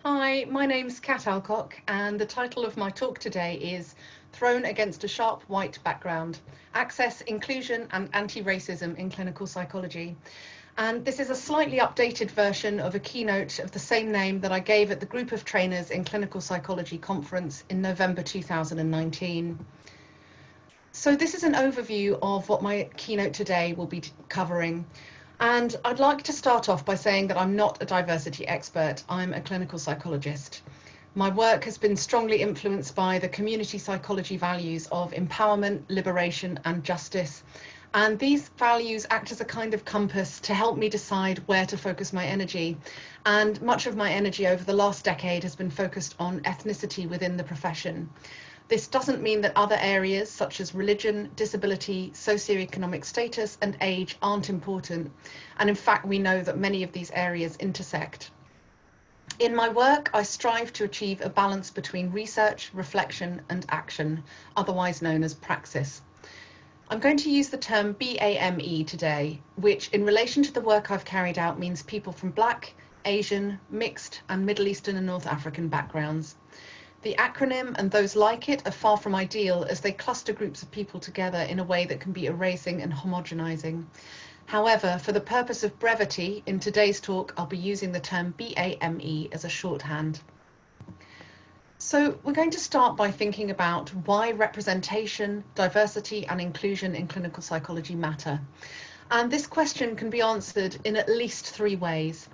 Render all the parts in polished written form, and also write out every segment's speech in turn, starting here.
Hi, my name's Kat Alcock, and the title of my talk today is Thrown Against a Sharp White Background, Access, Inclusion and Anti-Racism in Clinical Psychology. And this is a slightly updated version of a keynote of the same name that I gave at the Group of Trainers in Clinical Psychology conference in November 2019. So this is an overview of what my keynote today will be covering. And I'd like to start off by saying that I'm not a diversity expert. I'm a clinical psychologist. My work has been strongly influenced by the community psychology values of empowerment, liberation, and justice. And these values act as a kind of compass to help me decide where to focus my energy. And much of my energy over the last decade has been focused on ethnicity within the profession. This doesn't mean that other areas such as religion, disability, socioeconomic status and age aren't important. And in fact, we know that many of these areas intersect. In my work, I strive to achieve a balance between research, reflection and action, otherwise known as praxis. I'm going to use the term BAME today, which in relation to the work I've carried out means people from Black, Asian, mixed and Middle Eastern and North African backgrounds. The acronym and those like it are far from ideal as they cluster groups of people together in a way that can be erasing and homogenizing. However, for the purpose of brevity, in today's talk, I'll be using the term BAME as a shorthand. So we're going to start by thinking about why representation, diversity and inclusion in clinical psychology matter. And this question can be answered in at least three ways.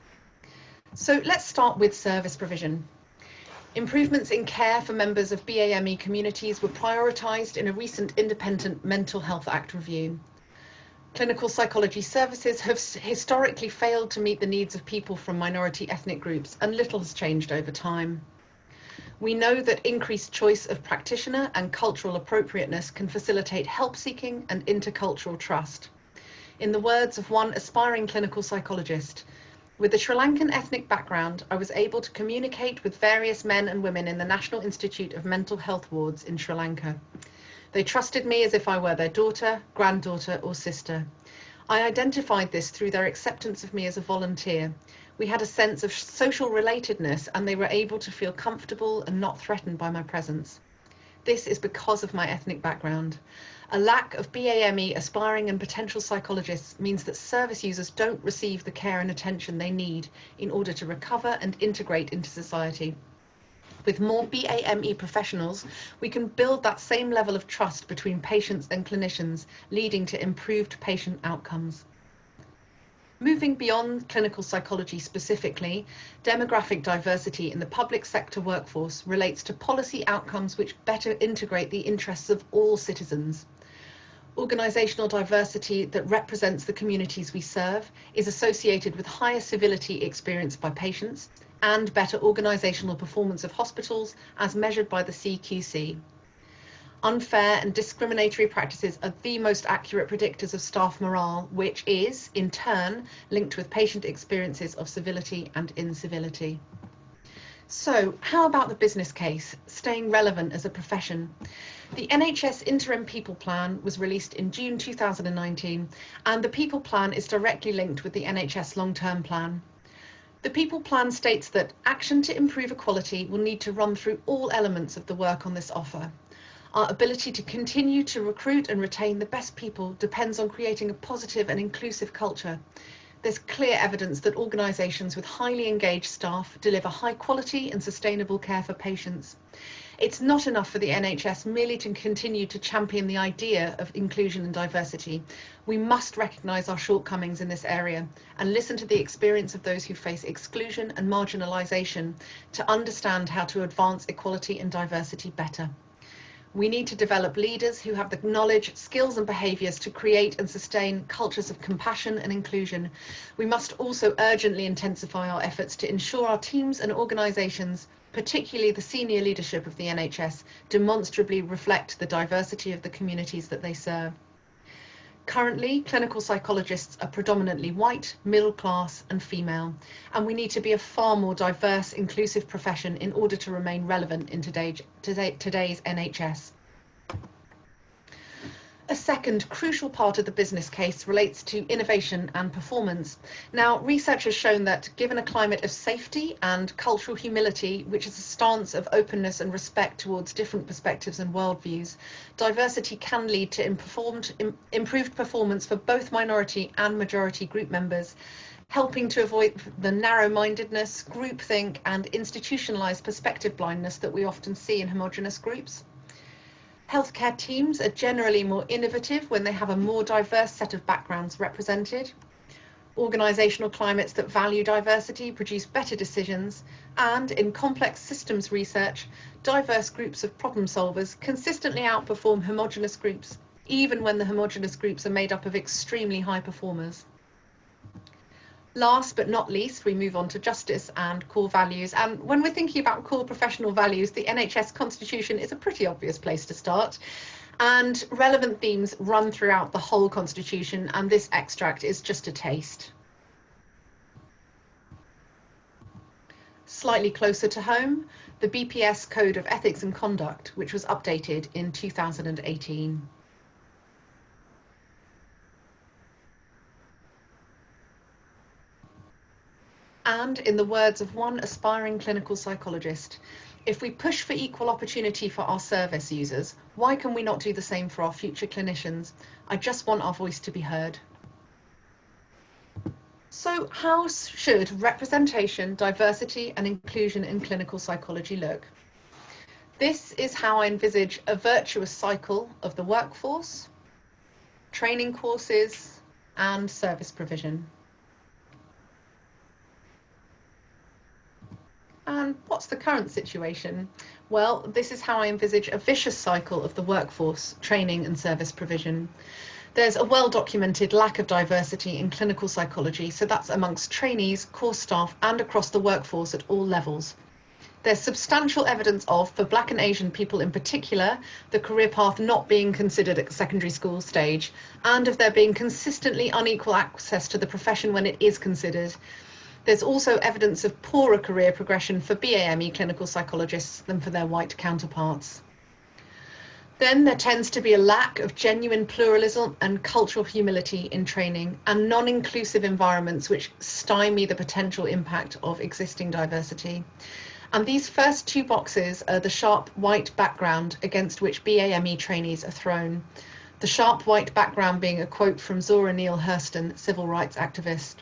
So let's start with service provision. Improvements in care for members of BAME communities were prioritised in a recent Independent Mental Health Act review. Clinical psychology services have historically failed to meet the needs of people from minority ethnic groups, and little has changed over time. We know that increased choice of practitioner and cultural appropriateness can facilitate help seeking and intercultural trust. In the words of one aspiring clinical psychologist, with a Sri Lankan ethnic background, I was able to communicate with various men and women in the National Institute of Mental Health wards in Sri Lanka. They trusted me as if I were their daughter, granddaughter or sister. I identified this through their acceptance of me as a volunteer. We had a sense of social relatedness and they were able to feel comfortable and not threatened by my presence. This is because of my ethnic background. A lack of BAME aspiring and potential psychologists means that service users don't receive the care and attention they need in order to recover and integrate into society. With more BAME professionals, we can build that same level of trust between patients and clinicians, leading to improved patient outcomes. Moving beyond clinical psychology specifically, demographic diversity in the public sector workforce relates to policy outcomes which better integrate the interests of all citizens. Organisational diversity that represents the communities we serve is associated with higher civility experienced by patients and better organisational performance of hospitals as measured by the CQC. Unfair and discriminatory practices are the most accurate predictors of staff morale, which is, in turn, linked with patient experiences of civility and incivility. So, how about the business case, staying relevant as a profession? The NHS Interim People Plan was released in June 2019, and the People Plan is directly linked with the NHS Long-Term Plan. The People Plan states that action to improve equality will need to run through all elements of the work on this offer. Our ability to continue to recruit and retain the best people depends on creating a positive and inclusive culture. There's clear evidence that organisations with highly engaged staff deliver high quality and sustainable care for patients. It's not enough for the NHS merely to continue to champion the idea of inclusion and diversity. We must recognise our shortcomings in this area and listen to the experience of those who face exclusion and marginalisation to understand how to advance equality and diversity better. We need to develop leaders who have the knowledge, skills and behaviours to create and sustain cultures of compassion and inclusion. We must also urgently intensify our efforts to ensure our teams and organisations, particularly the senior leadership of the NHS, demonstrably reflect the diversity of the communities that they serve. Currently, clinical psychologists are predominantly white, middle class and female, and we need to be a far more diverse, inclusive profession in order to remain relevant in today's NHS. A second crucial part of the business case relates to innovation and performance. Now, research has shown that given a climate of safety and cultural humility, which is a stance of openness and respect towards different perspectives and worldviews, diversity can lead to improved performance for both minority and majority group members, helping to avoid the narrow-mindedness, groupthink, and institutionalized perspective blindness that we often see in homogenous groups. Healthcare teams are generally more innovative when they have a more diverse set of backgrounds represented. Organisational climates that value diversity produce better decisions, and in complex systems research, diverse groups of problem solvers consistently outperform homogenous groups, even when the homogenous groups are made up of extremely high performers. Last but not least, we move on to justice and core values. And when we're thinking about core professional values, the NHS Constitution is a pretty obvious place to start. And relevant themes run throughout the whole Constitution, and this extract is just a taste. Slightly closer to home, the BPS Code of Ethics and Conduct, which was updated in 2018. And in the words of one aspiring clinical psychologist, if we push for equal opportunity for our service users, why can we not do the same for our future clinicians? I just want our voice to be heard. So how should representation, diversity and inclusion in clinical psychology look? This is how I envisage a virtuous cycle of the workforce, training courses and service provision. And what's the current situation? Well, this is how I envisage a vicious cycle of the workforce, training and service provision. There's a well-documented lack of diversity in clinical psychology, so that's amongst trainees, course staff and across the workforce at all levels. There's substantial evidence of, for Black and Asian people in particular, the career path not being considered at the secondary school stage, and of there being consistently unequal access to the profession when it is considered. There's also evidence of poorer career progression for BAME clinical psychologists than for their white counterparts. Then there tends to be a lack of genuine pluralism and cultural humility in training, and non-inclusive environments which stymie the potential impact of existing diversity. And these first two boxes are the sharp white background against which BAME trainees are thrown. The sharp white background being a quote from Zora Neale Hurston, civil rights activist.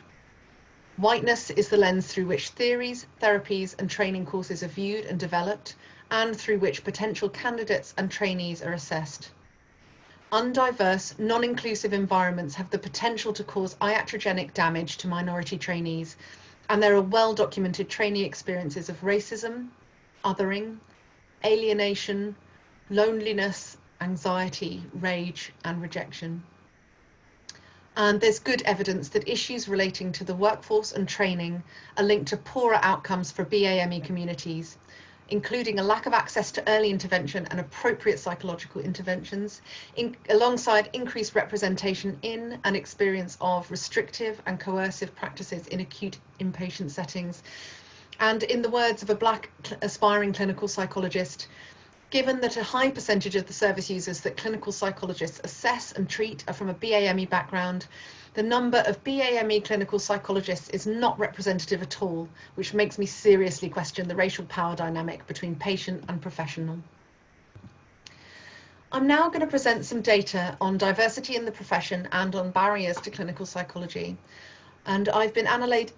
Whiteness is the lens through which theories, therapies and training courses are viewed and developed, and through which potential candidates and trainees are assessed. Undiverse, non-inclusive environments have the potential to cause iatrogenic damage to minority trainees, and there are well-documented trainee experiences of racism, othering, alienation, loneliness, anxiety, rage and rejection. And there's good evidence that issues relating to the workforce and training are linked to poorer outcomes for BAME communities, including a lack of access to early intervention and appropriate psychological interventions, alongside increased representation in and experience of restrictive and coercive practices in acute inpatient settings. And in the words of a Black aspiring clinical psychologist, given that a high percentage of the service users that clinical psychologists assess and treat are from a BAME background, the number of BAME clinical psychologists is not representative at all, which makes me seriously question the racial power dynamic between patient and professional. I'm now going to present some data on diversity in the profession and on barriers to clinical psychology. And I've been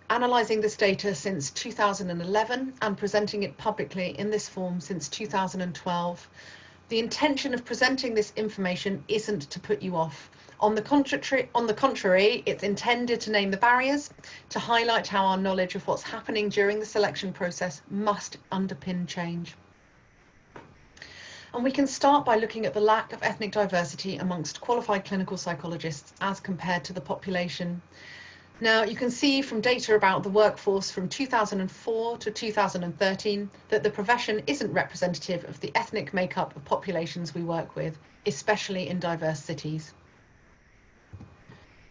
analysing this data since 2011 and presenting it publicly in this form since 2012. The intention of presenting this information isn't to put you off. On the contrary, it's intended to name the barriers, to highlight how our knowledge of what's happening during the selection process must underpin change. And we can start by looking at the lack of ethnic diversity amongst qualified clinical psychologists as compared to the population. Now, you can see from data about the workforce from 2004 to 2013 that the profession isn't representative of the ethnic makeup of populations we work with, especially in diverse cities.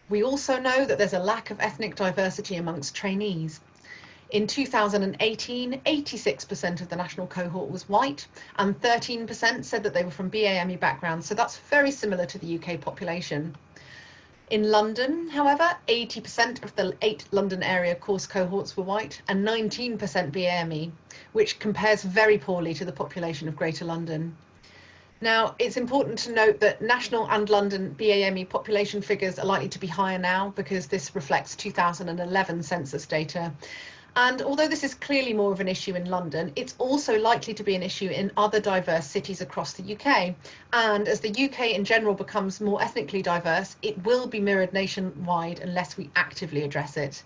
We also know that there's a lack of ethnic diversity amongst trainees. In 2018, 86% of the national cohort was white and 13% said that they were from BAME backgrounds, so that's very similar to the UK population. In London, however, 80% of the 8 London area course cohorts were white and 19% BAME, which compares very poorly to the population of Greater London. Now, it's important to note that national and London BAME population figures are likely to be higher now because this reflects 2011 census data. And although this is clearly more of an issue in London, it's also likely to be an issue in other diverse cities across the UK. And as the UK in general becomes more ethnically diverse, it will be mirrored nationwide unless we actively address it.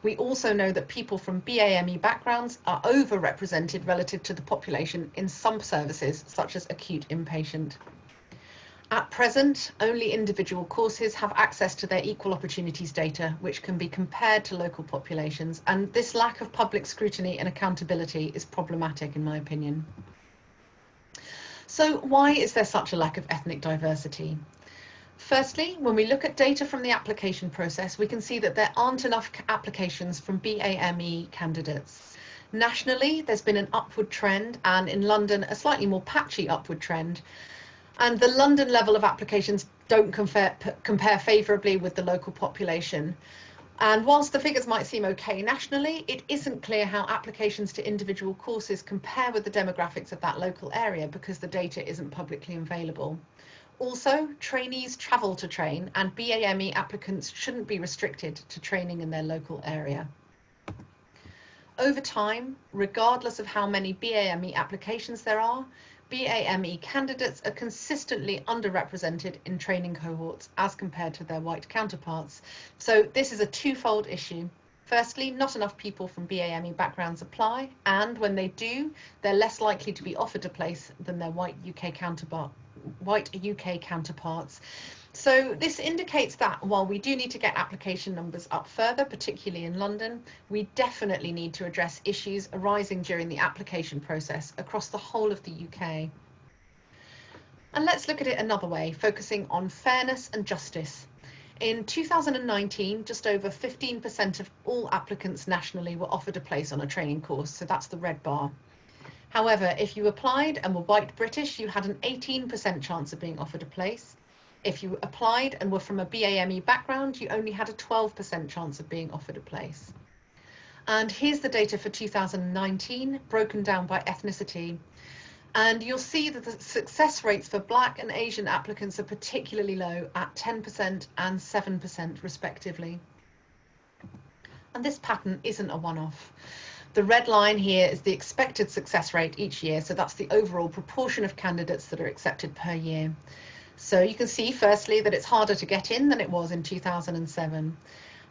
We also know that people from BAME backgrounds are overrepresented relative to the population in some services, such as acute inpatient. At present, only individual courses have access to their equal opportunities data, which can be compared to local populations, and this lack of public scrutiny and accountability is problematic in my opinion. So why is there such a lack of ethnic diversity? Firstly, when we look at data from the application process, we can see that there aren't enough applications from BAME candidates. Nationally, there's been an upward trend, and in London, a slightly more patchy upward trend. And the London level of applications don't compare favourably with the local population. And whilst the figures might seem okay nationally, it isn't clear how applications to individual courses compare with the demographics of that local area because the data isn't publicly available. Also, trainees travel to train, and BAME applicants shouldn't be restricted to training in their local area. Over time, regardless of how many BAME applications there are, BAME candidates are consistently underrepresented in training cohorts as compared to their white counterparts. So this is a twofold issue. Firstly, not enough people from BAME backgrounds apply, and when they do, they're less likely to be offered a place than their white UK counterparts. So this indicates that while we do need to get application numbers up further, particularly in London, we definitely need to address issues arising during the application process across the whole of the UK. And let's look at it another way, focusing on fairness and justice. In 2019, just over 15% of all applicants nationally were offered a place on a training course, so that's the red bar. However, if you applied and were white British, you had an 18% chance of being offered a place. If you applied and were from a BAME background, you only had a 12% chance of being offered a place. And here's the data for 2019, broken down by ethnicity. And you'll see that the success rates for Black and Asian applicants are particularly low at 10% and 7% respectively. And this pattern isn't a one-off. The red line here is the expected success rate each year, so that's the overall proportion of candidates that are accepted per year. So you can see firstly that it's harder to get in than it was in 2007.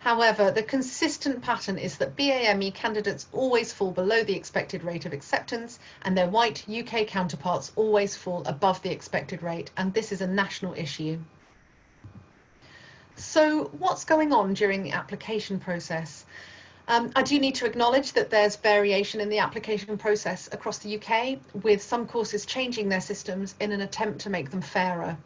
However, the consistent pattern is that BAME candidates always fall below the expected rate of acceptance, and their white UK counterparts always fall above the expected rate, and this is a national issue. So what's going on during the application process? I do need to acknowledge that there's variation in the application process across the UK, with some courses changing their systems in an attempt to make them fairer.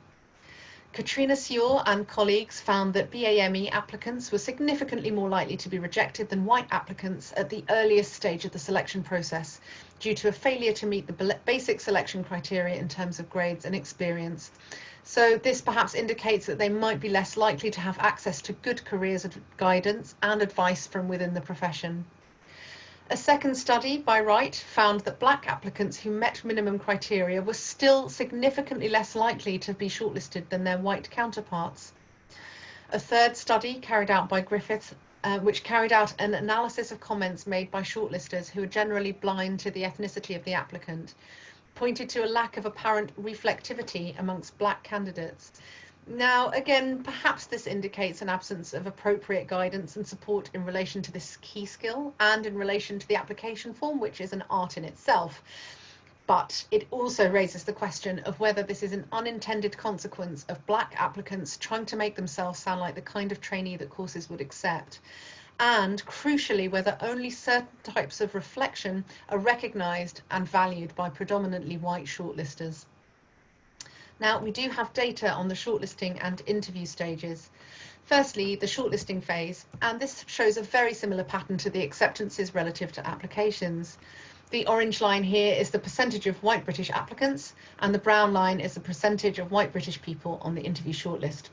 Katrina Sewell and colleagues found that BAME applicants were significantly more likely to be rejected than white applicants at the earliest stage of the selection process due to a failure to meet the basic selection criteria in terms of grades and experience. So this perhaps indicates that they might be less likely to have access to good careers guidance and advice from within the profession. A second study by Wright found that Black applicants who met minimum criteria were still significantly less likely to be shortlisted than their white counterparts. A third study carried out by Griffith, which carried out an analysis of comments made by shortlisters who are generally blind to the ethnicity of the applicant, pointed to a lack of apparent reflectivity amongst Black candidates. Now, again, perhaps this indicates an absence of appropriate guidance and support in relation to this key skill and in relation to the application form, which is an art in itself. But it also raises the question of whether this is an unintended consequence of Black applicants trying to make themselves sound like the kind of trainee that courses would accept. And crucially, whether only certain types of reflection are recognised and valued by predominantly white shortlisters. Now, we do have data on the shortlisting and interview stages. Firstly, the shortlisting phase, and this shows a very similar pattern to the acceptances relative to applications. The orange line here is the percentage of white British applicants, and the brown line is the percentage of white British people on the interview shortlist.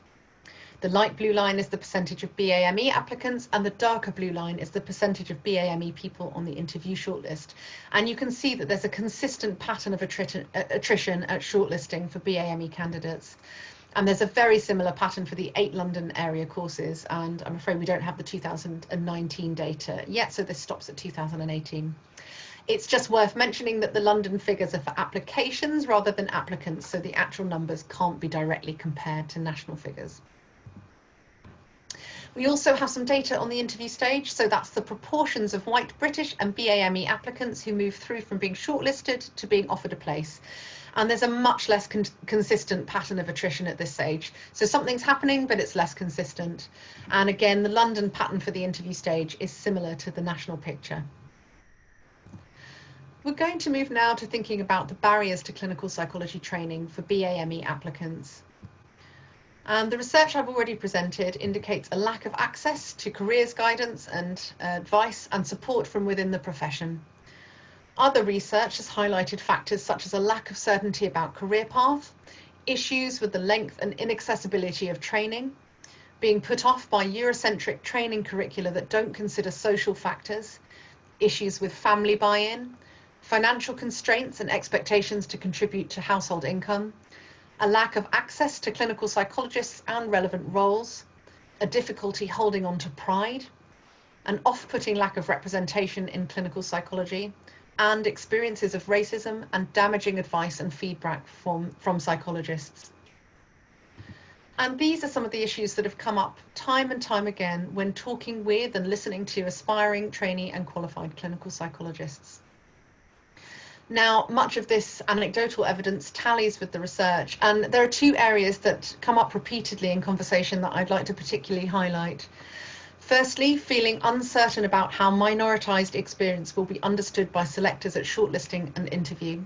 The light blue line is the percentage of BAME applicants, and the darker blue line is the percentage of BAME people on the interview shortlist. And you can see that there's a consistent pattern of attrition at shortlisting for BAME candidates. And there's a very similar pattern for the 8 London area courses, and I'm afraid we don't have the 2019 data yet, so this stops at 2018. It's just worth mentioning that the London figures are for applications rather than applicants, so the actual numbers can't be directly compared to national figures. We also have some data on the interview stage, so that's the proportions of white British and BAME applicants who move through from being shortlisted to being offered a place. And there's a much less consistent pattern of attrition at this stage. So something's happening, but it's less consistent. And again, the London pattern for the interview stage is similar to the national picture. We're going to move now to thinking about the barriers to clinical psychology training for BAME applicants. And the research I've already presented indicates a lack of access to careers guidance and advice and support from within the profession. Other research has highlighted factors such as a lack of certainty about career path, issues with the length and inaccessibility of training, being put off by Eurocentric training curricula that don't consider social factors, issues with family buy-in, financial constraints and expectations to contribute to household income, a lack of access to clinical psychologists and relevant roles, a difficulty holding on to pride, an off-putting lack of representation in clinical psychology, and experiences of racism and damaging advice and feedback from psychologists. And these are some of the issues that have come up time and time again when talking with and listening to aspiring, trainee and qualified clinical psychologists. Now, much of this anecdotal evidence tallies with the research, and there are 2 areas that come up repeatedly in conversation that I'd like to particularly highlight. Firstly, feeling uncertain about how minoritized experience will be understood by selectors at shortlisting and interview.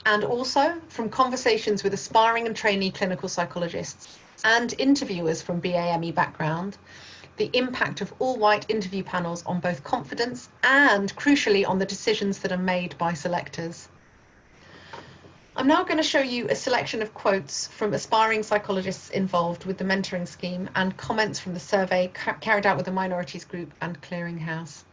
And also from conversations with aspiring and trainee clinical psychologists and interviewers from BAME background, the impact of all-white interview panels on both confidence and, crucially, on the decisions that are made by selectors. I'm now going to show you a selection of quotes from aspiring psychologists involved with the mentoring scheme and comments from the survey carried out with the minorities group and clearinghouse.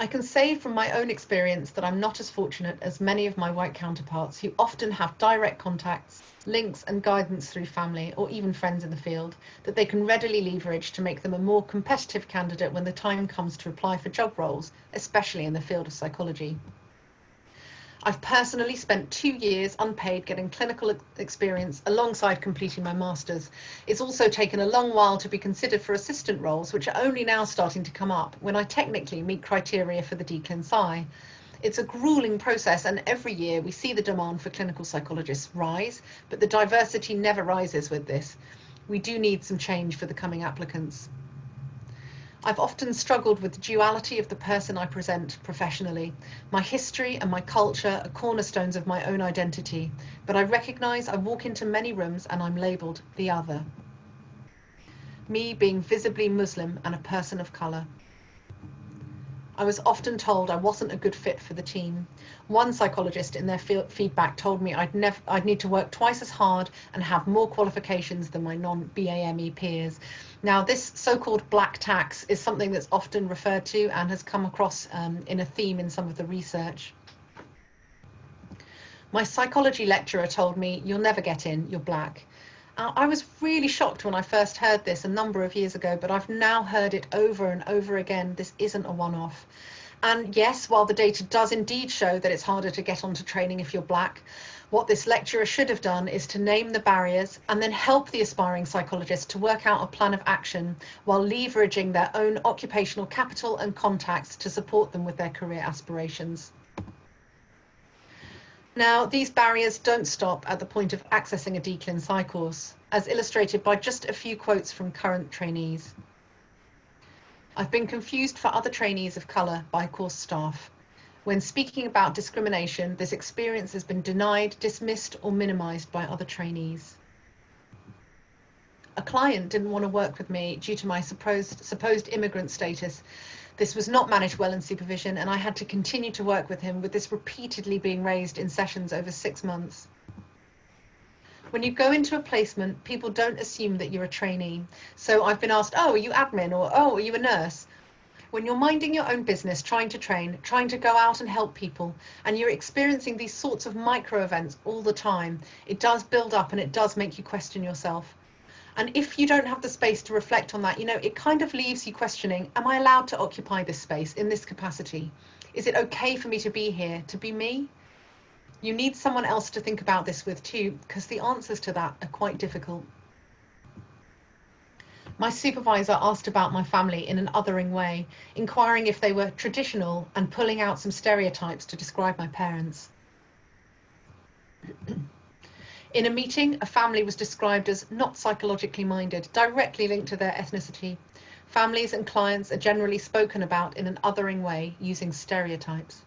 I can say from my own experience that I'm not as fortunate as many of my white counterparts who often have direct contacts, links and guidance through family or even friends in the field that they can readily leverage to make them a more competitive candidate when the time comes to apply for job roles, especially in the field of psychology. I've personally spent 2 years unpaid getting clinical experience alongside completing my master's. It's also taken a long while to be considered for assistant roles, which are only now starting to come up when I technically meet criteria for the Clin Psy. It's a grueling process, and every year we see the demand for clinical psychologists rise, but the diversity never rises with this. We do need some change for the coming applicants. I've often struggled with the duality of the person I present professionally. My history and my culture are cornerstones of my own identity, but I recognise I walk into many rooms and I'm labelled the other. Me being visibly Muslim and a person of colour. I was often told I wasn't a good fit for the team. One psychologist in their feedback told me I'd need to work twice as hard and have more qualifications than my non-BAME peers. Now, this so-called black tax is something that's often referred to and has come across in a theme in some of the research. My psychology lecturer told me, "You'll never get in, you're black." I was really shocked when I first heard this a number of years ago, but I've now heard it over and over again. This isn't a one-off. And yes, while the data does indeed show that it's harder to get onto training if you're black, what this lecturer should have done is to name the barriers and then help the aspiring psychologist to work out a plan of action while leveraging their own occupational capital and contacts to support them with their career aspirations. Now, these barriers don't stop at the point of accessing a Clin Psy course, as illustrated by just a few quotes from current trainees. I've been confused for other trainees of colour by course staff. When speaking about discrimination, this experience has been denied, dismissed or minimised by other trainees. a client didn't want to work with me due to my supposed immigrant status. This was not managed well in supervision, and I had to continue to work with him, with this repeatedly being raised in sessions over 6 months. When you go into a placement, people don't assume that you're a trainee. So I've been asked, oh, are you admin? Or, oh, are you a nurse? When you're minding your own business, trying to train, trying to go out and help people, and you're experiencing these sorts of micro events all the time, it does build up and it does make you question yourself. And if you don't have the space to reflect on that, it kind of leaves you questioning, am I allowed to occupy this space in this capacity? Is it okay for me to be here, to be me? You need someone else to think about this with too, because the answers to that are quite difficult. My supervisor asked about my family in an othering way, inquiring if they were traditional and pulling out some stereotypes to describe my parents. In a meeting, a family was described as not psychologically minded, directly linked to their ethnicity. Families and clients are generally spoken about in an othering way, using stereotypes.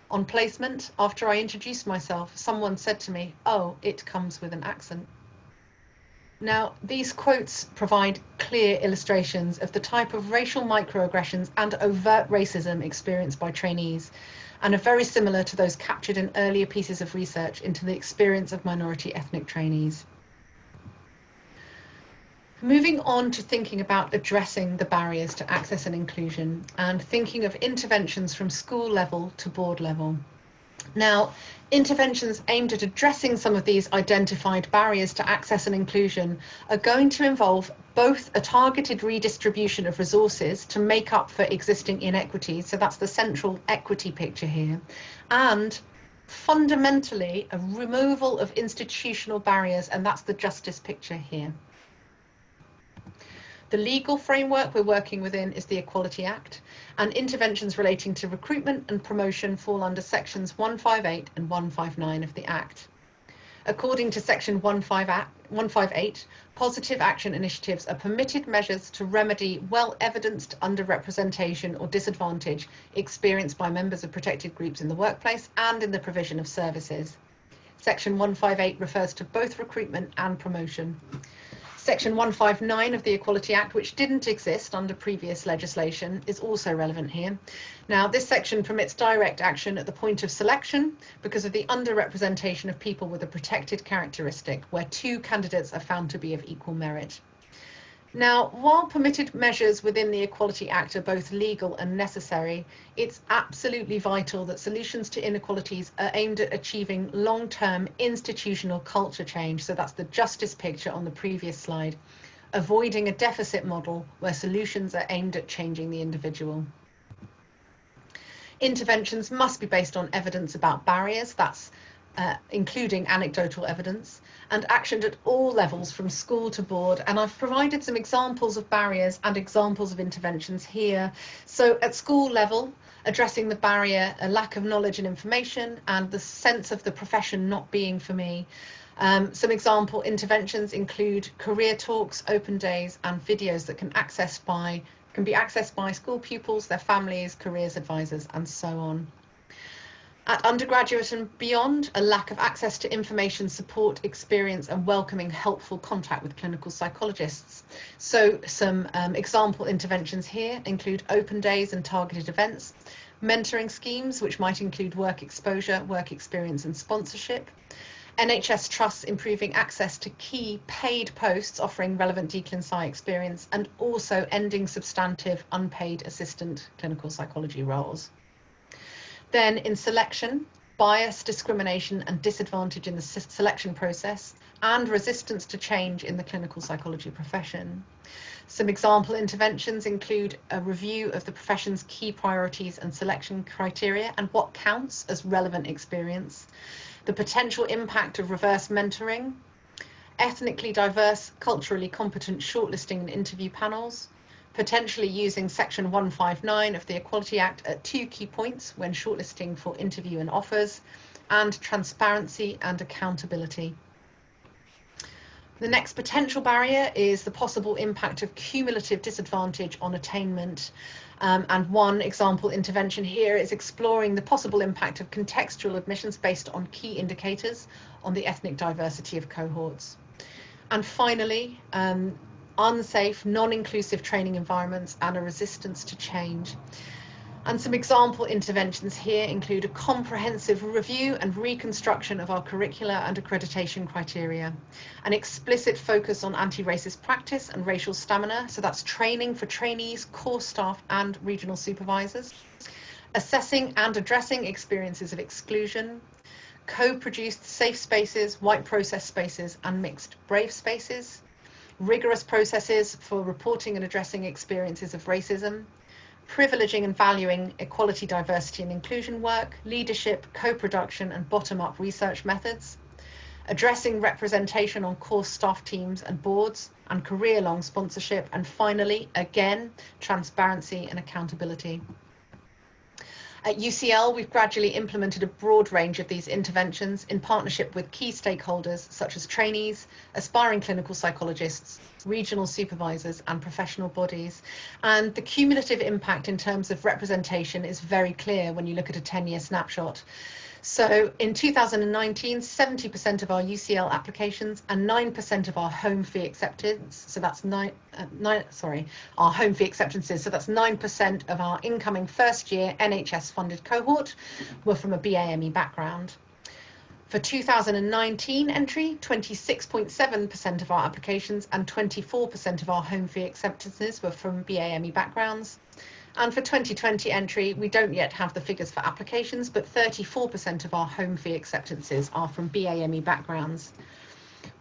On placement, after I introduced myself, someone said to me, "Oh, it comes with an accent." Now, these quotes provide clear illustrations of the type of racial microaggressions and overt racism experienced by trainees, and are very similar to those captured in earlier pieces of research into the experience of minority ethnic trainees. Moving on to thinking about addressing the barriers to access and inclusion, and thinking of interventions from school level to board level. Now, interventions aimed at addressing some of these identified barriers to access and inclusion are going to involve both a targeted redistribution of resources to make up for existing inequities, so that's the central equity picture here, and fundamentally a removal of institutional barriers, and that's the justice picture here. The legal framework we're working within is the Equality Act, and interventions relating to recruitment and promotion fall under sections 158 and 159 of the Act. According to section 158, positive action initiatives are permitted measures to remedy well-evidenced underrepresentation or disadvantage experienced by members of protected groups in the workplace and in the provision of services. Section 158 refers to both recruitment and promotion. Section 159 of the Equality Act, which didn't exist under previous legislation, is also relevant here. Now, this section permits direct action at the point of selection because of the underrepresentation of people with a protected characteristic, where 2 candidates are found to be of equal merit. Now, while permitted measures within the Equality Act are both legal and necessary, it's absolutely vital that solutions to inequalities are aimed at achieving long-term institutional culture change. So that's the justice picture on the previous slide, avoiding a deficit model where solutions are aimed at changing the individual. Interventions must be based on evidence about barriers, that's including anecdotal evidence, and actioned at all levels from school to board. And I've provided some examples of barriers and examples of interventions here. So at school level, addressing the barrier, a lack of knowledge and information, and the sense of the profession not being for me. Some example interventions include career talks, open days, and videos that can be accessed by school pupils, their families, careers advisors, and so on. At undergraduate and beyond, a lack of access to information, support, experience, and welcoming helpful contact with clinical psychologists. So some example interventions here include open days and targeted events, mentoring schemes, which might include work exposure, work experience, and sponsorship, NHS trusts improving access to key paid posts offering relevant Clin Psych experience, and also ending substantive unpaid assistant clinical psychology roles. Then in selection, bias, discrimination and disadvantage in the selection process, and resistance to change in the clinical psychology profession. Some example interventions include a review of the profession's key priorities and selection criteria and what counts as relevant experience, the potential impact of reverse mentoring, ethnically diverse, culturally competent shortlisting and interview panels, potentially using section 159 of the Equality Act at 2 key points when shortlisting for interview and offers, and transparency and accountability. The next potential barrier is the possible impact of cumulative disadvantage on attainment. And one example intervention here is exploring the possible impact of contextual admissions based on key indicators on the ethnic diversity of cohorts. And finally, unsafe, non-inclusive training environments and a resistance to change. And some example interventions here include a comprehensive review and reconstruction of our curricula and accreditation criteria, an explicit focus on anti-racist practice and racial stamina, so that's training for trainees, core staff and regional supervisors, assessing and addressing experiences of exclusion, co-produced safe spaces, white process spaces and mixed brave spaces, rigorous processes for reporting and addressing experiences of racism, privileging and valuing equality, diversity and inclusion work, leadership, co-production and bottom-up research methods, addressing representation on core staff teams and boards, and career-long sponsorship, and finally, again, transparency and accountability. At UCL, we've gradually implemented a broad range of these interventions in partnership with key stakeholders such as trainees, aspiring clinical psychologists, regional supervisors and professional bodies. And the cumulative impact in terms of representation is very clear when you look at a 10-year snapshot. So in 2019, 70% of our UCL applications and 9% of our home fee acceptance, so that's our home fee acceptances, so that's 9% of our incoming first year NHS funded cohort were from a BAME background. For 2019 entry, 26.7% of our applications and 24% of our home fee acceptances were from BAME backgrounds. And for 2020 entry, we don't yet have the figures for applications, but 34% of our home fee acceptances are from BAME backgrounds.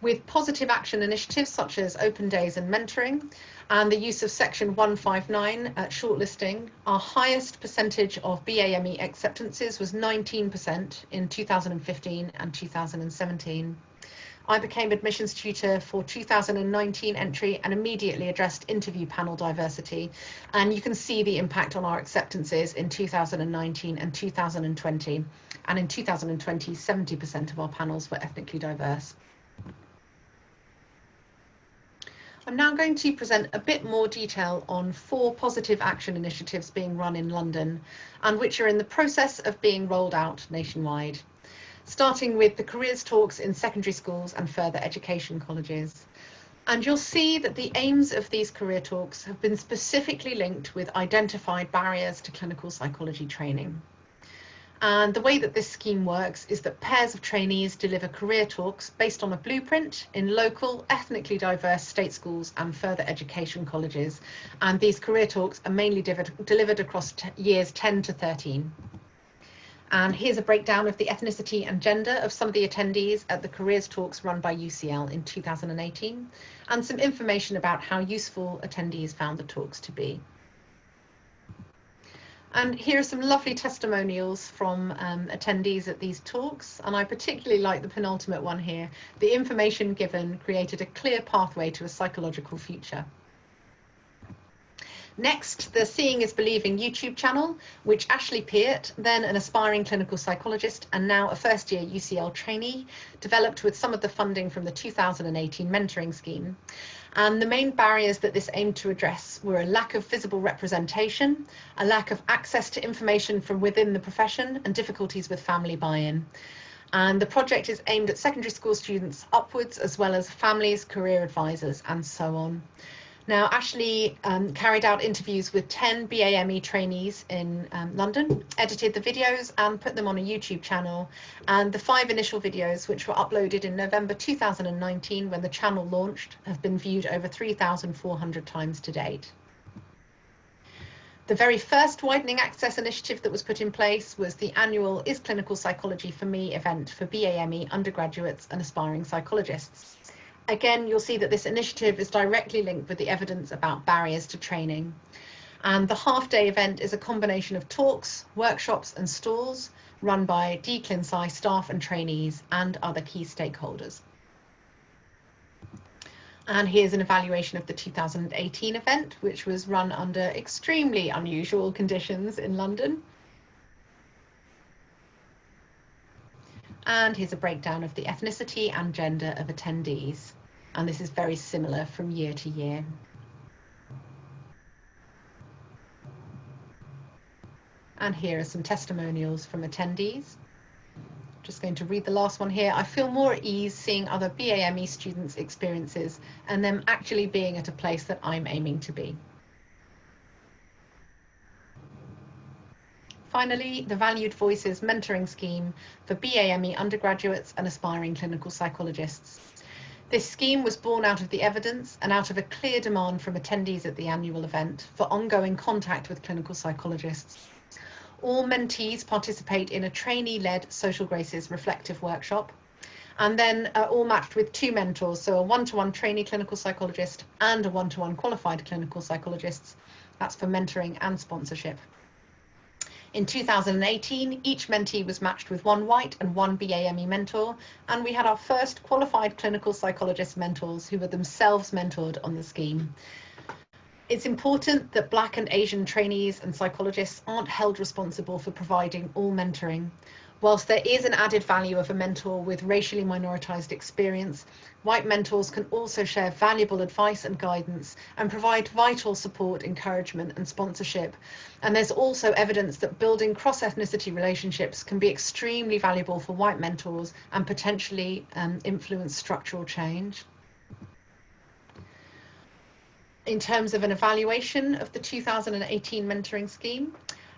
With positive action initiatives such as open days and mentoring, and the use of section 159 at shortlisting, our highest percentage of BAME acceptances was 19% in 2015 and 2017. I became admissions tutor for 2019 entry and immediately addressed interview panel diversity. And you can see the impact on our acceptances in 2019 and 2020. And in 2020, 70% of our panels were ethnically diverse. I'm now going to present a bit more detail on 4 positive action initiatives being run in London and which are in the process of being rolled out nationwide. Starting with the careers talks in secondary schools and further education colleges. And you'll see that the aims of these career talks have been specifically linked with identified barriers to clinical psychology training. And the way that this scheme works is that pairs of trainees deliver career talks based on a blueprint in local, ethnically diverse state schools and further education colleges. And these career talks are mainly delivered across years 10 to 13. And here's a breakdown of the ethnicity and gender of some of the attendees at the careers talks run by UCL in 2018, and some information about how useful attendees found the talks to be. And here are some lovely testimonials from attendees at these talks, and I particularly like the penultimate one here. The information given created a clear pathway to a psychological future. Next, the Seeing is Believing YouTube channel, which Ashley Peart, then an aspiring clinical psychologist and now a first-year UCL trainee, developed with some of the funding from the 2018 mentoring scheme. And the main barriers that this aimed to address were a lack of visible representation, a lack of access to information from within the profession, and difficulties with family buy-in. And the project is aimed at secondary school students upwards, as well as families, career advisors, and so on. Now, Ashley carried out interviews with 10 BAME trainees in London, edited the videos and put them on a YouTube channel. And the 5 initial videos, which were uploaded in November 2019 when the channel launched, have been viewed over 3,400 times to date. The very first widening access initiative that was put in place was the annual Is Clinical Psychology for Me event for BAME undergraduates and aspiring psychologists. Again, you'll see that this initiative is directly linked with the evidence about barriers to training. And the half-day event is a combination of talks, workshops and stalls run by Clin staff and trainees and other key stakeholders. And here's an evaluation of the 2018 event, which was run under extremely unusual conditions in London. And here's a breakdown of the ethnicity and gender of attendees. And this is very similar from year to year. And here are some testimonials from attendees. just going to read the last one here. I feel more at ease seeing other BAME students' experiences and them actually being at a place that I'm aiming to be. Finally, the Valued Voices mentoring scheme for BAME undergraduates and aspiring clinical psychologists. This scheme was born out of the evidence and out of a clear demand from attendees at the annual event for ongoing contact with clinical psychologists. All mentees participate in a trainee-led Social Graces reflective workshop, and then are all matched with 2 mentors, so a one-to-one trainee clinical psychologist and a one-to-one qualified clinical psychologist. That's for mentoring and sponsorship. In 2018, each mentee was matched with 1 white and 1 BAME mentor, and we had our first qualified clinical psychologist mentors who were themselves mentored on the scheme. It's important that Black and Asian trainees and psychologists aren't held responsible for providing all mentoring. Whilst there is an added value of a mentor with racially minoritized experience, white mentors can also share valuable advice and guidance and provide vital support, encouragement and sponsorship. And there's also evidence that building cross-ethnicity relationships can be extremely valuable for white mentors and potentially influence structural change. In terms of an evaluation of the 2018 mentoring scheme,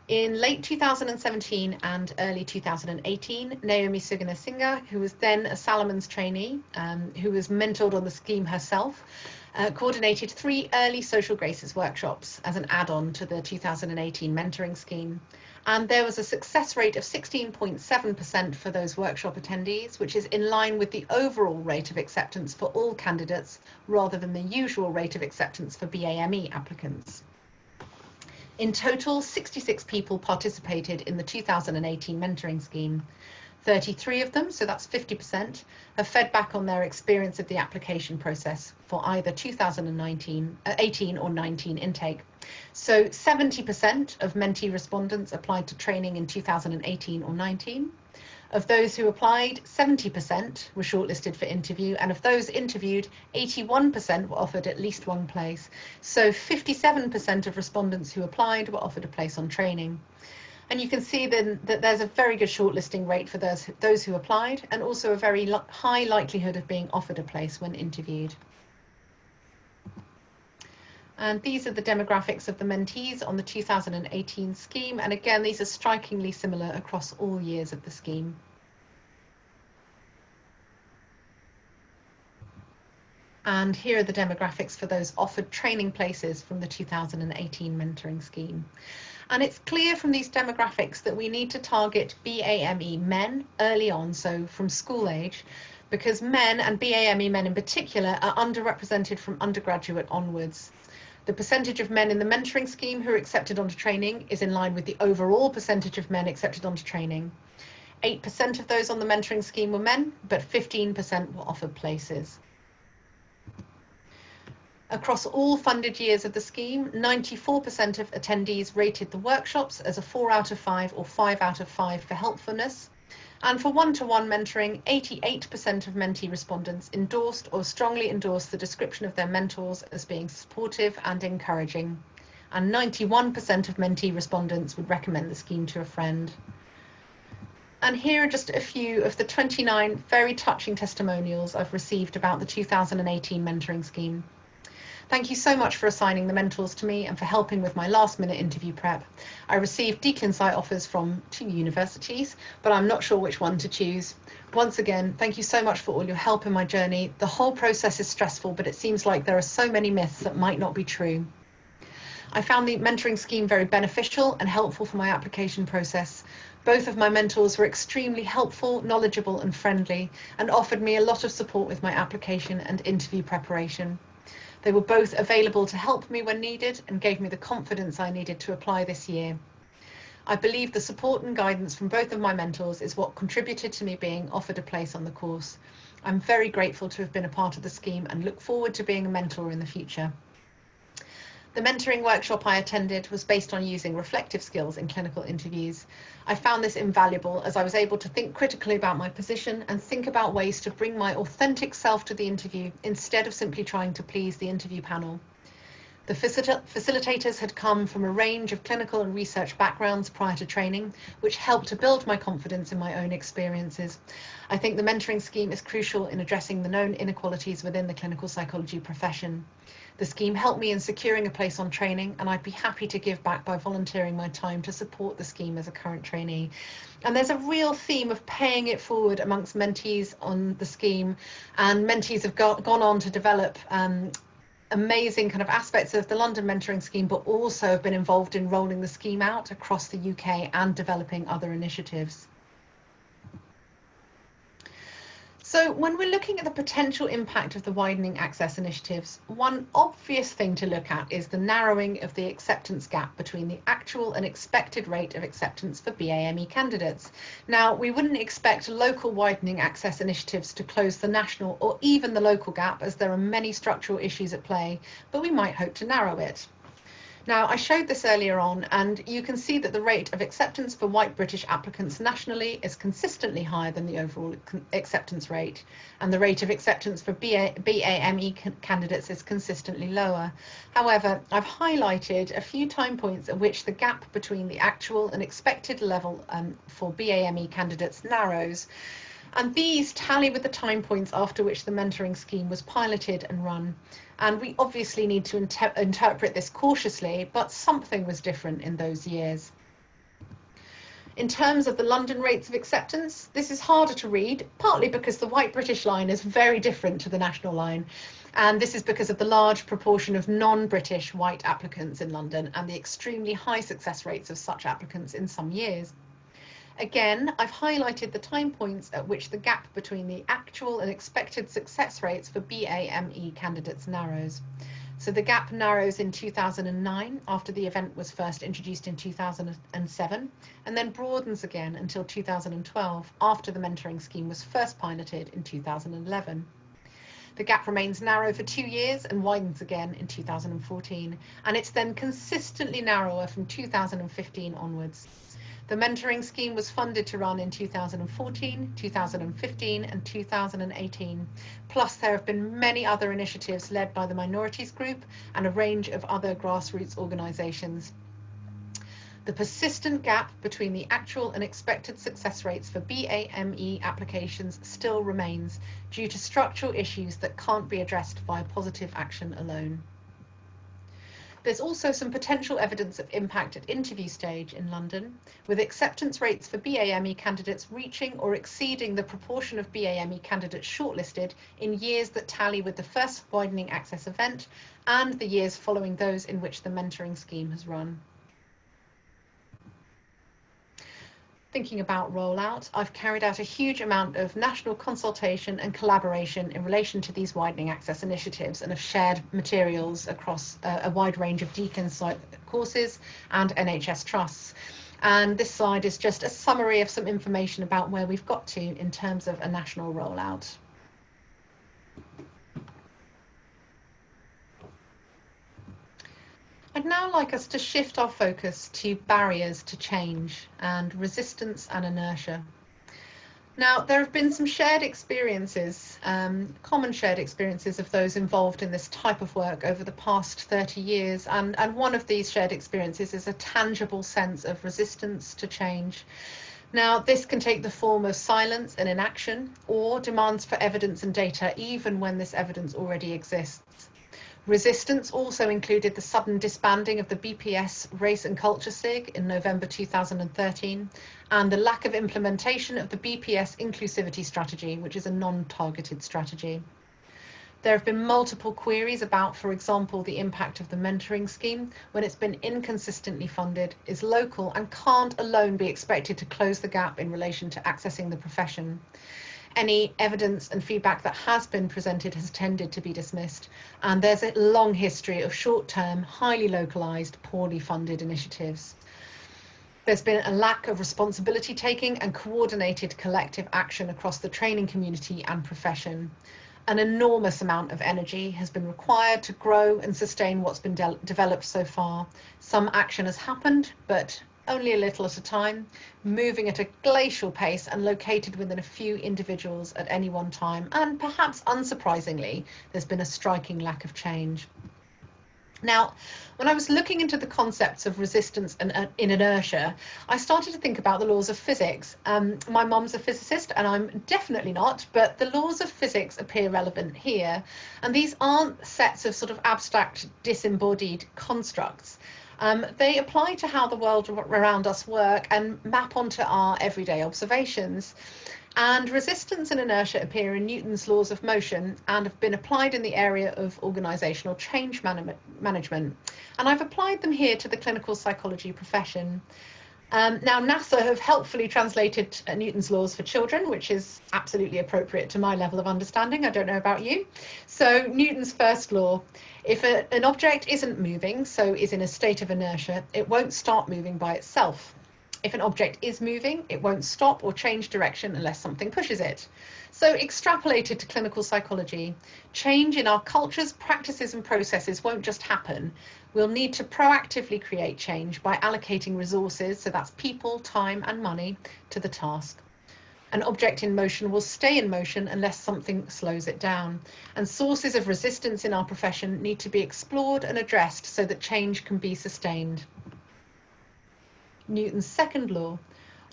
in late 2017 and early 2018, Naomi Sugunasinghe, who was then a Salomons trainee, who was mentored on the scheme herself, coordinated 3 early Social Graces workshops as an add-on to the 2018 mentoring scheme. And there was a success rate of 16.7% for those workshop attendees, which is in line with the overall rate of acceptance for all candidates, rather than the usual rate of acceptance for BAME applicants. In total, 66 people participated in the 2018 mentoring scheme. 33 of them, so that's 50%, have fed back on their experience of the application process for either 18 or 19 intake. So 70% of mentee respondents applied to training in 2018 or 19. Of those who applied, 70% were shortlisted for interview, and of those interviewed, 81% were offered at least 1 place. So 57% of respondents who applied were offered a place on training. And you can see then that there's a very good shortlisting rate for those who applied, and also a very high likelihood of being offered a place when interviewed. And these are the demographics of the mentees on the 2018 scheme. And again, these are strikingly similar across all years of the scheme. And here are the demographics for those offered training places from the 2018 mentoring scheme. And it's clear from these demographics that we need to target BAME men early on, so from school age, because men, and BAME men in particular, are underrepresented from undergraduate onwards. The percentage of men in the mentoring scheme who are accepted onto training is in line with the overall percentage of men accepted onto training. 8% of those on the mentoring scheme were men, but 15% were offered places. Across all funded years of the scheme, 94% of attendees rated the workshops as a 4 out of 5 or 5 out of 5 for helpfulness. And for one-to-one mentoring, 88% of mentee respondents endorsed or strongly endorsed the description of their mentors as being supportive and encouraging. And 91% of mentee respondents would recommend the scheme to a friend. And here are just a few of the 29 very touching testimonials I've received about the 2018 mentoring scheme. Thank you so much for assigning the mentors to me and for helping with my last-minute interview prep. I received Clin offers from 2 universities, but I'm not sure which one to choose. Once again, thank you so much for all your help in my journey. The whole process is stressful, but it seems like there are so many myths that might not be true. I found the mentoring scheme very beneficial and helpful for my application process. Both of my mentors were extremely helpful, knowledgeable and friendly, and offered me a lot of support with my application and interview preparation. They were both available to help me when needed and gave me the confidence I needed to apply this year. I believe the support and guidance from both of my mentors is what contributed to me being offered a place on the course. I'm very grateful to have been a part of the scheme and look forward to being a mentor in the future. The mentoring workshop I attended was based on using reflective skills in clinical interviews. I found this invaluable as I was able to think critically about my position and think about ways to bring my authentic self to the interview instead of simply trying to please the interview panel. The facilitators had come from a range of clinical and research backgrounds prior to training, which helped to build my confidence in my own experiences. I think the mentoring scheme is crucial in addressing the known inequalities within the clinical psychology profession. The scheme helped me in securing a place on training, and I'd be happy to give back by volunteering my time to support the scheme as a current trainee. And there's a real theme of paying it forward amongst mentees on the scheme, and mentees have gone on to develop amazing kind of aspects of the London mentoring scheme, but also have been involved in rolling the scheme out across the UK and developing other initiatives. So when we're looking at the potential impact of the widening access initiatives, one obvious thing to look at is the narrowing of the acceptance gap between the actual and expected rate of acceptance for BAME candidates. Now, we wouldn't expect local widening access initiatives to close the national or even the local gap, as there are many structural issues at play, but we might hope to narrow it. Now, I showed this earlier on, and you can see that the rate of acceptance for white British applicants nationally is consistently higher than the overall acceptance rate, and the rate of acceptance for BAME candidates is consistently lower. However, I've highlighted a few time points at which the gap between the actual and expected level for BAME candidates narrows, and these tally with the time points after which the mentoring scheme was piloted and run. And we obviously need to interpret this cautiously, but something was different in those years. In terms of the London rates of acceptance, this is harder to read, partly because the white British line is very different to the national line. And this is because of the large proportion of non-British white applicants in London and the extremely high success rates of such applicants in some years. Again, I've highlighted the time points at which the gap between the actual and expected success rates for BAME candidates narrows. So the gap narrows in 2009 after the event was first introduced in 2007, and then broadens again until 2012 after the mentoring scheme was first piloted in 2011. The gap remains narrow for 2 years and widens again in 2014, and it's then consistently narrower from 2015 onwards. The mentoring scheme was funded to run in 2014, 2015 and 2018. Plus, there have been many other initiatives led by the Minorities Group and a range of other grassroots organisations. The persistent gap between the actual and expected success rates for BAME applications still remains due to structural issues that can't be addressed via positive action alone. There's also some potential evidence of impact at interview stage in London, with acceptance rates for BAME candidates reaching or exceeding the proportion of BAME candidates shortlisted in years that tally with the first widening access event and the years following those in which the mentoring scheme has run. Thinking about rollout, I've carried out a huge amount of national consultation and collaboration in relation to these widening access initiatives and have shared materials across a wide range of Deakin courses and NHS trusts. And this slide is just a summary of some information about where we've got to in terms of a national rollout. I'd now like us to shift our focus to barriers to change and resistance and inertia. Now, there have been some shared experiences, common shared experiences of those involved in this type of work over the past 30 years, and one of these shared experiences is a tangible sense of resistance to change. Now, this can take the form of silence and inaction, or demands for evidence and data, even when this evidence already exists. Resistance also included the sudden disbanding of the BPS Race and Culture SIG in November 2013, and the lack of implementation of the BPS Inclusivity Strategy, which is a non-targeted strategy. There have been multiple queries about, for example, the impact of the mentoring scheme when it's been inconsistently funded, is local, and can't alone be expected to close the gap in relation to accessing the profession. Any evidence and feedback that has been presented has tended to be dismissed, and there's a long history of short-term, highly localised, poorly funded initiatives. There's been a lack of responsibility taking and coordinated collective action across the training community and profession. An enormous amount of energy has been required to grow and sustain what's been developed so far. Some action has happened, but only a little at a time, moving at a glacial pace and located within a few individuals at any one time. And perhaps unsurprisingly, there's been a striking lack of change. Now, when I was looking into the concepts of resistance and in inertia, I started to think about the laws of physics. My mum's a physicist and I'm definitely not, but the laws of physics appear relevant here. And these aren't sets of sort of abstract, disembodied constructs. They apply to how the world around us work and map onto our everyday observations. And resistance and inertia appear in Newton's laws of motion and have been applied in the area of organisational change management. And I've applied them here to the clinical psychology profession. Now, NASA have helpfully translated Newton's laws for children, which is absolutely appropriate to my level of understanding. I don't know about you. So Newton's first law, if an object isn't moving, so is in a state of inertia, it won't start moving by itself. If an object is moving, it won't stop or change direction unless something pushes it. So extrapolated to clinical psychology, change in our cultures, practices and processes won't just happen. We'll need to proactively create change by allocating resources, so that's people, time and money, to the task. An object in motion will stay in motion unless something slows it down. And sources of resistance in our profession need to be explored and addressed so that change can be sustained. Newton's second law,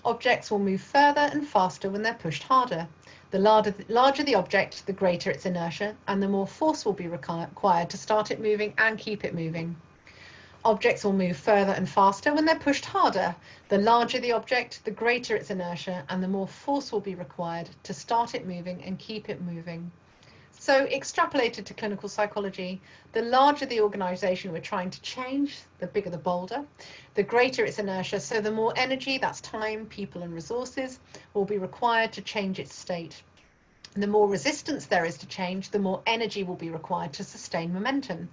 objects will move further and faster when they're pushed harder. The larger the object, the greater its inertia, and the more force will be required to start it moving and keep it moving. Objects will move further and faster when they're pushed harder. The larger the object, the greater its inertia, and the more force will be required to start it moving and keep it moving. So extrapolated to clinical psychology, the larger the organisation we're trying to change, the bigger the boulder, the greater its inertia, so the more energy, that's time, people and resources, will be required to change its state. And the more resistance there is to change, the more energy will be required to sustain momentum.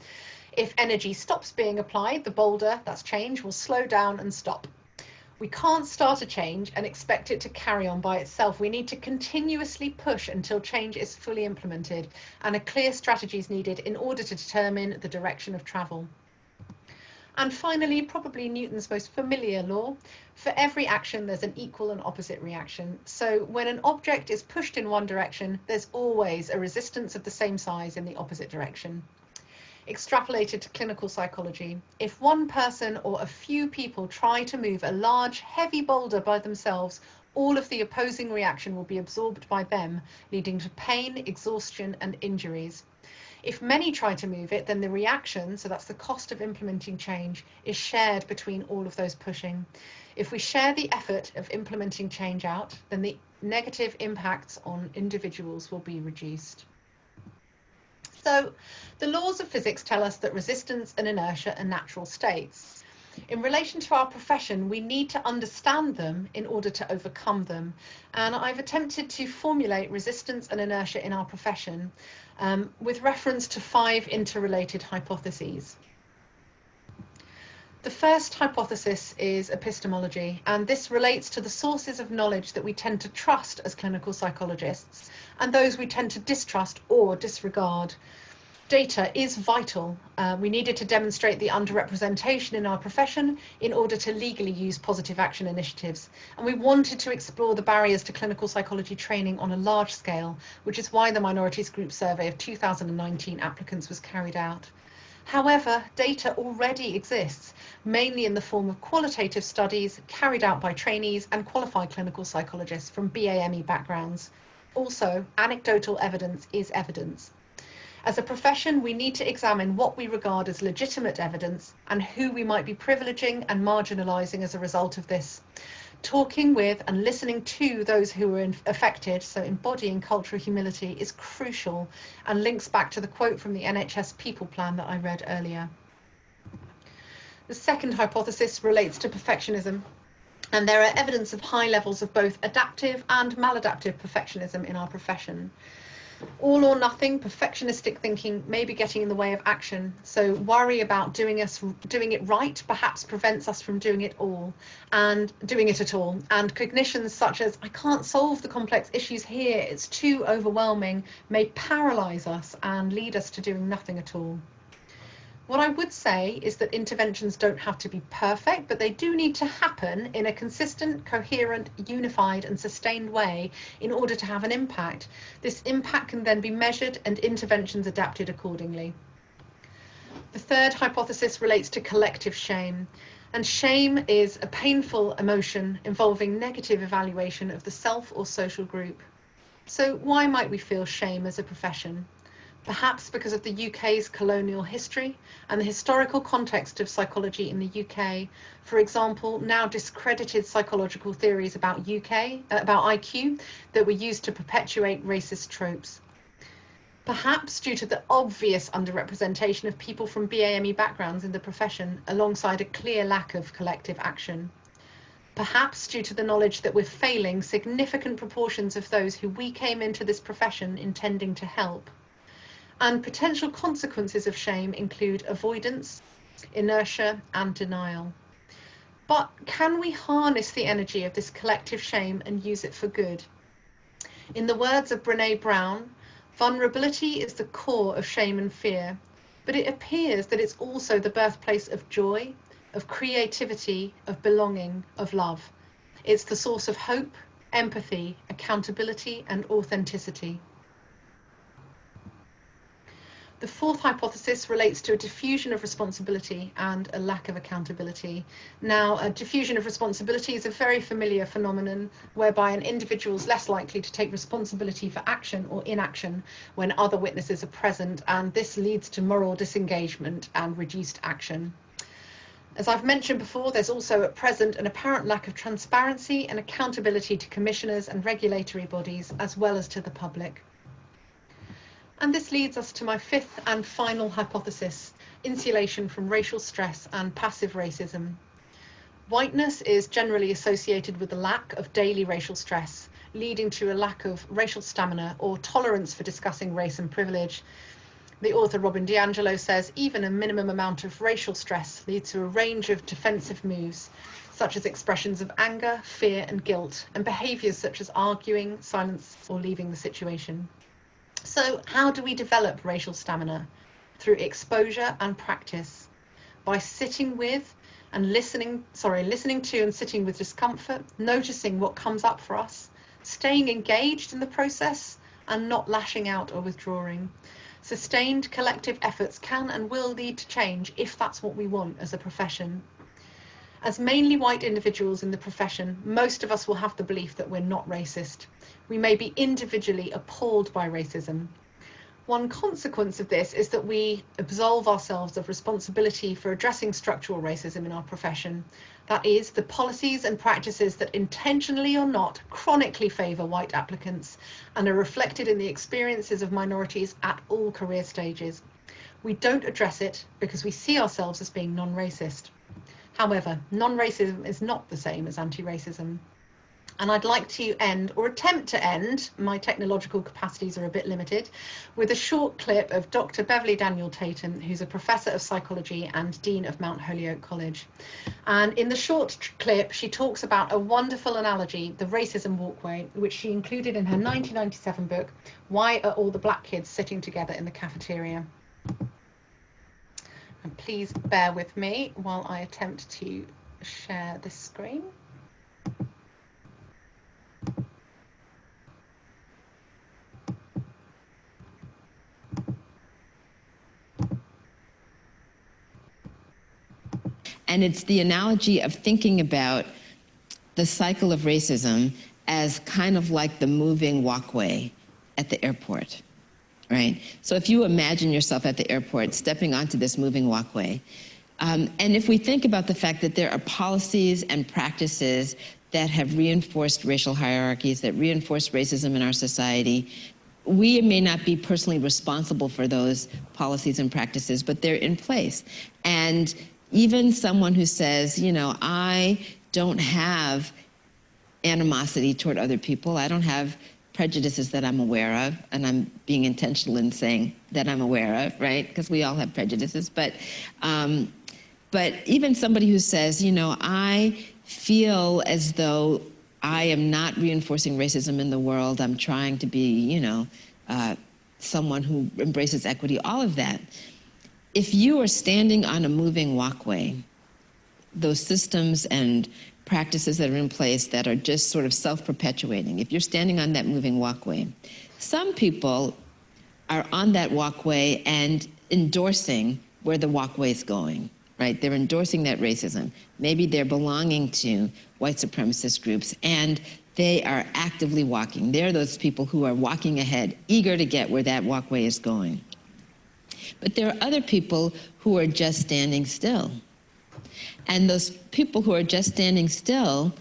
If energy stops being applied, the boulder, that's change, will slow down and stop. We can't start a change and expect it to carry on by itself. We need to continuously push until change is fully implemented, and a clear strategy is needed in order to determine the direction of travel. And finally, probably Newton's most familiar law, for every action there's an equal and opposite reaction. So when an object is pushed in one direction, there's always a resistance of the same size in the opposite direction. Extrapolated to clinical psychology, if one person or a few people try to move a large, heavy boulder by themselves, all of the opposing reaction will be absorbed by them, leading to pain, exhaustion, and injuries. If many try to move it, then the reaction, so that's the cost of implementing change, is shared between all of those pushing. If we share the effort of implementing change out, then the negative impacts on individuals will be reduced. So the laws of physics tell us that resistance and inertia are natural states. In relation to our profession, we need to understand them in order to overcome them. And I've attempted to formulate resistance and inertia in our profession with reference to 5 interrelated hypotheses. The first hypothesis is epistemology, and this relates to the sources of knowledge that we tend to trust as clinical psychologists and those we tend to distrust or disregard. Data is vital. We needed to demonstrate the underrepresentation in our profession in order to legally use positive action initiatives. And we wanted to explore the barriers to clinical psychology training on a large scale, which is why the Minorities Group survey of 2019 applicants was carried out. However, data already exists, mainly in the form of qualitative studies carried out by trainees and qualified clinical psychologists from BAME backgrounds. Also, anecdotal evidence is evidence. As a profession, we need to examine what we regard as legitimate evidence and who we might be privileging and marginalising as a result of this. Talking with and listening to those who are affected, so embodying cultural humility, is crucial and links back to the quote from the NHS People Plan that I read earlier. The second hypothesis relates to perfectionism, and there are evidence of high levels of both adaptive and maladaptive perfectionism in our profession. All or nothing perfectionistic thinking may be getting in the way of action, so worry about doing it right perhaps prevents us from doing it at all. And cognitions such as "I can't solve the complex issues here, it's too overwhelming," may paralyze us and lead us to doing nothing at all. What I would say is that interventions don't have to be perfect, but they do need to happen in a consistent, coherent, unified and sustained way in order to have an impact. This impact can then be measured and interventions adapted accordingly. The third hypothesis relates to collective shame. And shame is a painful emotion involving negative evaluation of the self or social group. So why might we feel shame as a profession? Perhaps because of the UK's colonial history and the historical context of psychology in the UK. For example, now discredited psychological theories about IQ that were used to perpetuate racist tropes. Perhaps due to the obvious underrepresentation of people from BAME backgrounds in the profession, alongside a clear lack of collective action. Perhaps due to the knowledge that we're failing significant proportions of those who we came into this profession intending to help. And potential consequences of shame include avoidance, inertia, and denial. But can we harness the energy of this collective shame and use it for good? In the words of Brené Brown, vulnerability is the core of shame and fear, but it appears that it's also the birthplace of joy, of creativity, of belonging, of love. It's the source of hope, empathy, accountability, and authenticity. The fourth hypothesis relates to a diffusion of responsibility and a lack of accountability. Now, a diffusion of responsibility is a very familiar phenomenon whereby an individual is less likely to take responsibility for action or inaction when other witnesses are present, and this leads to moral disengagement and reduced action. As I've mentioned before, there's also at present an apparent lack of transparency and accountability to commissioners and regulatory bodies, as well as to the public. And this leads us to my fifth and final hypothesis, insulation from racial stress and passive racism. Whiteness is generally associated with a lack of daily racial stress, leading to a lack of racial stamina or tolerance for discussing race and privilege. The author Robin DiAngelo says even a minimum amount of racial stress leads to a range of defensive moves, such as expressions of anger, fear, and guilt, and behaviours such as arguing, silence, or leaving the situation. So how do we develop racial stamina? Through exposure and practice, by sitting with and listening to and sitting with discomfort, noticing what comes up for us, staying engaged in the process and not lashing out or withdrawing. Sustained collective efforts can and will lead to change if that's what we want as a profession. As mainly white individuals in the profession, most of us will have the belief that we're not racist. We may be individually appalled by racism. One consequence of this is that we absolve ourselves of responsibility for addressing structural racism in our profession. That is, the policies and practices that intentionally or not chronically favour white applicants and are reflected in the experiences of minorities at all career stages. We don't address it because we see ourselves as being non-racist. However, non-racism is not the same as anti-racism. And I'd like to end, or attempt to end, my technological capacities are a bit limited, with a short clip of Dr. Beverly Daniel Tatum, who's a professor of psychology and Dean of Mount Holyoke College. And in the short clip, she talks about a wonderful analogy, the racism walkway, which she included in her 1997 book, Why Are All the Black Kids Sitting Together in the Cafeteria? And please bear with me while I attempt to share this screen. And it's the analogy of thinking about the cycle of racism as kind of like the moving walkway at the airport. Right? So if you imagine yourself at the airport stepping onto this moving walkway, and if we think about the fact that there are policies and practices that have reinforced racial hierarchies, that reinforce racism in our society, we may not be personally responsible for those policies and practices, but they're in place. And even someone who says, you know, I don't have animosity toward other people, I don't have prejudices that I'm aware of, and I'm being intentional in saying that I'm aware of, right? Because we all have prejudices. But even somebody who says, you know, I feel as though I am not reinforcing racism in the world, I'm trying to be, you know, someone who embraces equity, all of that. If you are standing on a moving walkway, those systems and practices that are in place that are just sort of self-perpetuating, if you're standing on that moving walkway, some people are on that walkway and endorsing where the walkway is going, right? They're endorsing that racism. Maybe they're belonging to white supremacist groups, and they are actively walking. They're those people who are walking ahead, eager to get where that walkway is going. But there are other people who are just standing still. And those people who are just standing still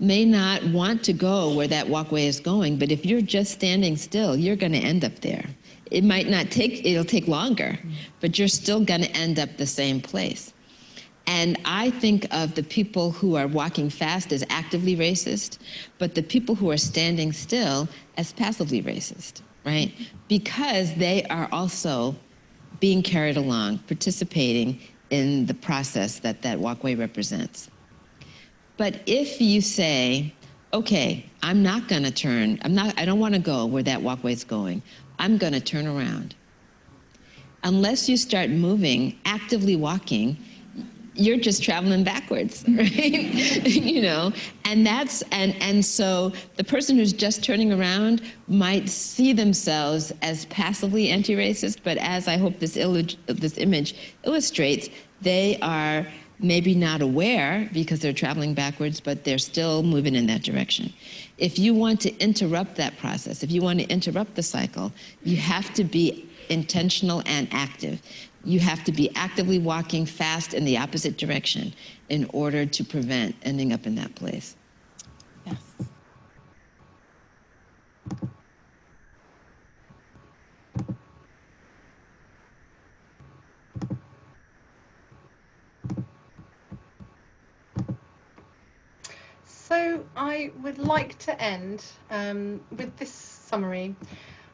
may not want to go where that walkway is going, but if you're just standing still, you're going to end up there. It might not take, it'll take longer, but you're still going to end up the same place. And I think of the people who are walking fast as actively racist, but the people who are standing still as passively racist, right? Because they are also being carried along, participating in the process that that walkway represents. But if you say, okay, I'm not going to turn, I don't want to go where that walkway is going, I'm going to turn around. Unless you start moving, actively walking, you're just traveling backwards, right? You know, and so the person who's just turning around might see themselves as passively anti-racist, but as I hope this image illustrates, they are maybe not aware because they're traveling backwards, but they're still moving in that direction. If you want to interrupt that process, if you want to interrupt the cycle, you have to be intentional and active. You have to be actively walking fast in the opposite direction in order to prevent ending up in that place. Yes. So I would like to end with this summary.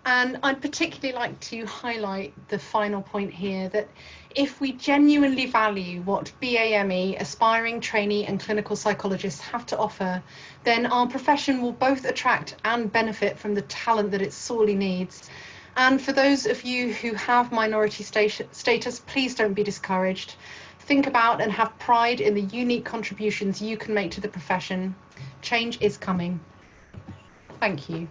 And I'd particularly like to highlight the final point here, that if we genuinely value what BAME, aspiring trainee and clinical psychologists have to offer, then our profession will both attract and benefit from the talent that it sorely needs. And for those of you who have minority status, please don't be discouraged. Think about and have pride in the unique contributions you can make to the profession. Change is coming. Thank you.